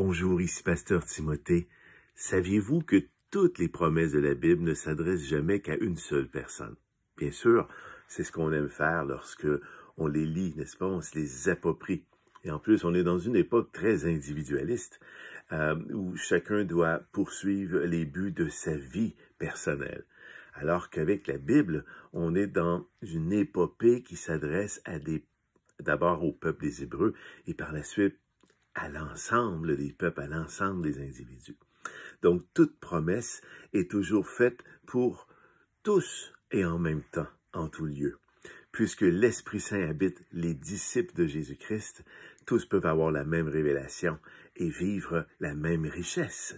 Bonjour, ici Pasteur Timothée. Saviez-vous que toutes les promesses de la Bible ne s'adressent jamais qu'à une seule personne? Bien sûr, c'est ce qu'on aime faire lorsque on les lit, n'est-ce pas? On se les approprie. Et en plus, on est dans une époque très individualiste où chacun doit poursuivre les buts de sa vie personnelle. Alors qu'avec la Bible, on est dans une épopée qui s'adresse d'abord au peuple des Hébreux et par la suite à l'ensemble des peuples, à l'ensemble des individus. Donc, toute promesse est toujours faite pour tous et en même temps, en tout lieu. Puisque l'Esprit Saint habite les disciples de Jésus-Christ, tous peuvent avoir la même révélation et vivre la même richesse.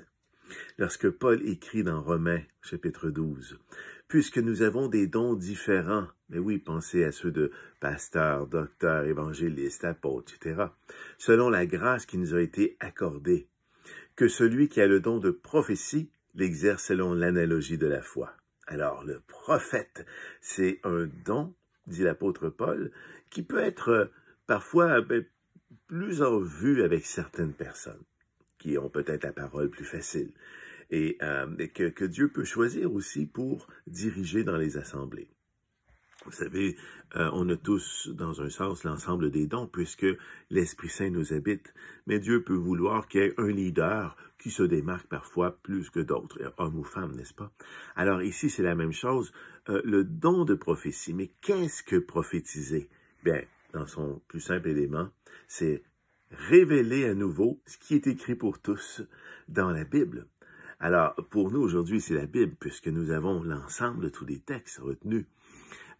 Lorsque Paul écrit dans Romains, chapitre 12, « Puisque nous avons des dons différents, » mais oui, pensez à ceux de pasteurs, docteurs, évangélistes, apôtres, etc., « selon la grâce qui nous a été accordée, que celui qui a le don de prophétie l'exerce selon l'analogie de la foi. » Alors, le prophète, c'est un don, dit l'apôtre Paul, qui peut être parfois plus en vue avec certaines personnes qui ont peut-être la parole plus facile, et que Dieu peut choisir aussi pour diriger dans les assemblées. Vous savez, on a tous, dans un sens, l'ensemble des dons, puisque l'Esprit Saint nous habite, mais Dieu peut vouloir qu'il y ait un leader qui se démarque parfois plus que d'autres, homme ou femme, n'est-ce pas? Alors ici, c'est la même chose, le don de prophétie. Mais qu'est-ce que prophétiser? Bien, dans son plus simple élément, c'est révéler à nouveau ce qui est écrit pour tous dans la Bible. Alors, pour nous, aujourd'hui, c'est la Bible, puisque nous avons l'ensemble de tous les textes retenus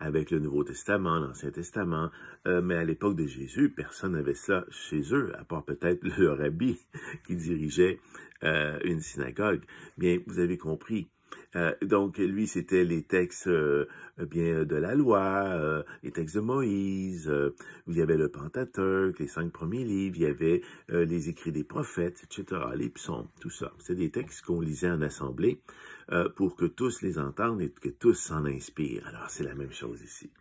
avec le Nouveau Testament, l'Ancien Testament, mais à l'époque de Jésus, personne n'avait cela chez eux, à part peut-être le rabbi qui dirigeait une synagogue. Bien, vous avez compris. Donc, lui, c'était les textes de la loi, les textes de Moïse, où il y avait le Pentateuque, les 5 premiers livres, il y avait les écrits des prophètes, etc., les psaumes, tout ça. C'est des textes qu'on lisait en assemblée pour que tous les entendent et que tous s'en inspirent. Alors, c'est la même chose ici.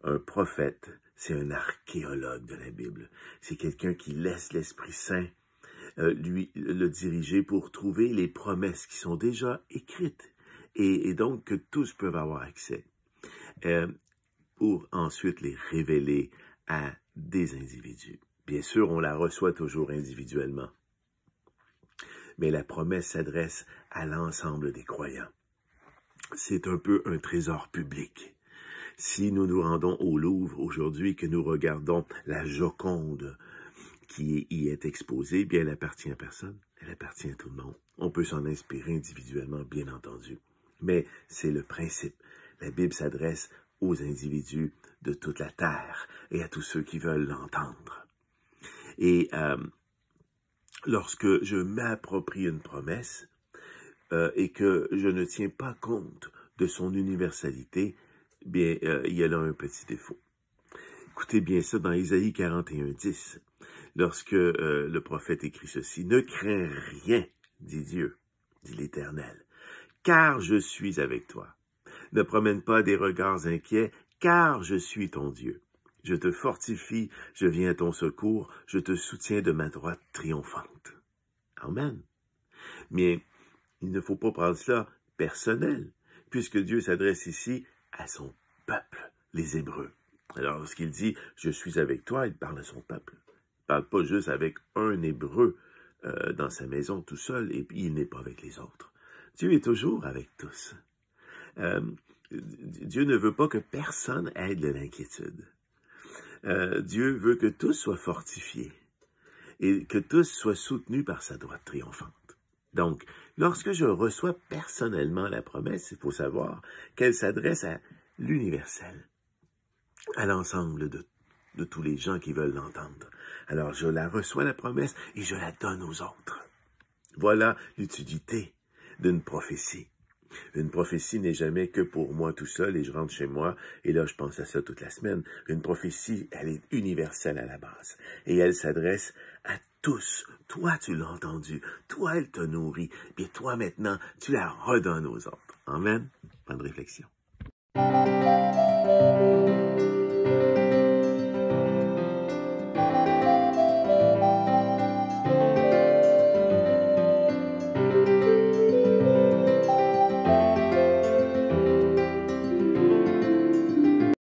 Un prophète, c'est un archéologue de la Bible. C'est quelqu'un qui laisse l'Esprit Saint lui le diriger pour trouver les promesses qui sont déjà écrites et donc que tous peuvent avoir accès pour ensuite les révéler à des individus. Bien sûr, on la reçoit toujours individuellement, mais la promesse s'adresse à l'ensemble des croyants. C'est un peu un trésor public. Si nous nous rendons au Louvre aujourd'hui, que nous regardons la Joconde qui y est exposée, bien, elle appartient à personne, elle appartient à tout le monde. On peut s'en inspirer individuellement, bien entendu. Mais c'est le principe. La Bible s'adresse aux individus de toute la terre et à tous ceux qui veulent l'entendre. Et lorsque je m'approprie une promesse et que je ne tiens pas compte de son universalité, bien, il y a là un petit défaut. Écoutez bien ça dans Isaïe 41:10. Lorsque le prophète écrit ceci, « Ne crains rien, dit Dieu, dit l'Éternel, car je suis avec toi. Ne promène pas des regards inquiets, car je suis ton Dieu. Je te fortifie, je viens à ton secours, je te soutiens de ma droite triomphante. » Amen. Mais il ne faut pas prendre cela personnel, puisque Dieu s'adresse ici à son peuple, les Hébreux. Alors, lorsqu'il dit « Je suis avec toi », il parle à son peuple. Il ne parle pas juste avec un Hébreu dans sa maison tout seul, et puis il n'est pas avec les autres. Dieu est toujours avec tous. Dieu ne veut pas que personne ait de l'inquiétude. Dieu veut que tous soient fortifiés et que tous soient soutenus par sa droite triomphante. Donc, lorsque je reçois personnellement la promesse, il faut savoir qu'elle s'adresse à l'universel, à l'ensemble de tous les gens qui veulent l'entendre. Alors, je la reçois, la promesse, et je la donne aux autres. Voilà l'utilité d'une prophétie. Une prophétie n'est jamais que pour moi tout seul et je rentre chez moi et là je pense à ça toute la semaine. Une prophétie, elle est universelle à la base et elle s'adresse à tous. Toi, tu l'as entendu. Toi, elle te nourrit. Bien, toi maintenant, tu la redonnes aux autres. Amen. Bonne réflexion.